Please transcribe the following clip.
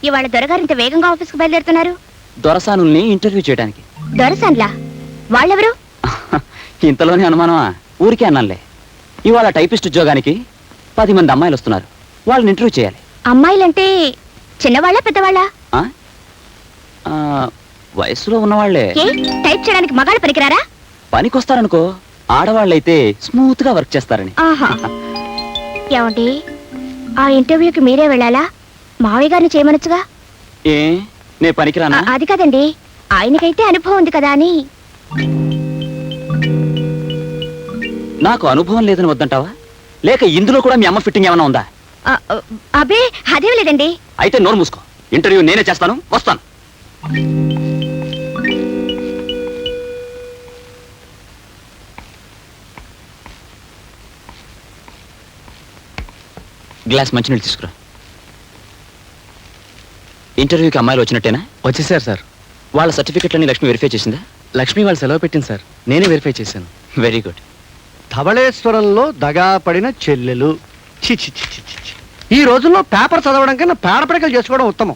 ఇవాళ దొరగారు ఇంత వేగంగా ఆఫీస్కి బయలుదేరుతున్నారు? దొరసానుల్ని ఇంటర్వ్యూ చేయడానికి. దొరసాన్లా? వాళ్ళెవరు? ఇంతలోనే అనుమానమా? ఊరికే అన్నానులే. ఇవాళ టైపిస్ట్ ఉద్యోగానికి 10 మంది అమ్మాయిలు వస్తున్నారు. వాళ్ళని ఇంటర్వ్యూ చేయాలి. అమ్మాయిలంటే చిన్నవాళ్ళ పెద్దవాళ్ళ? వయసులో ఉన్నవాళ్లే. టైప్ చేయడానికి మగాళ్ళు పనికిరారా? పనికొస్తారనుకో, ఆడవాళ్ళైతే స్మూత్ గా వర్క్ చేస్తారని. ఏమండి, ఆ ఇంటర్వ్యూకి మీరే వెళ్ళాలా? మావయ్య గారిని చేయమనొచ్చుగా. ఏ నే పనికిరానా? అది కాదండి, ఆయనకైతే అనుభవం ఉంది కదా అని. నాకు అనుభవం లేదని వద్దంటావా? లేక ఇందులో కూడా మీ అమ్మ ఫిట్టింగ్ ఏమైనా ఉందా? అబే అదేం లేదండి. అయితే నోరు మూసుకో. ఇంటర్వ్యూ నేనే చేస్తాను, వస్తాను. గ్లాస్ మంచినీళ్ళు తీసుకురా. ఇంటర్వ్యూకి అమ్మాయిలు వచ్చినట్టేనా? వచ్చేసారు సార్. వాళ్ళ సర్టిఫికెట్లన్నీ లక్ష్మి వెరిఫై చేసిందా? లక్ష్మి వాళ్ళు సెలవు పెట్టింది సార్, నేనే వెరిఫై చేశాను. Very good. ధవళేశ్వరంలో దగా పడిన చెల్లెలు. చి చి చి చి చి. ఈ రోజుల్లో పేపర్ చదవడం కన్నా పేడపడకలు చేసుకోవడం ఉత్తమం.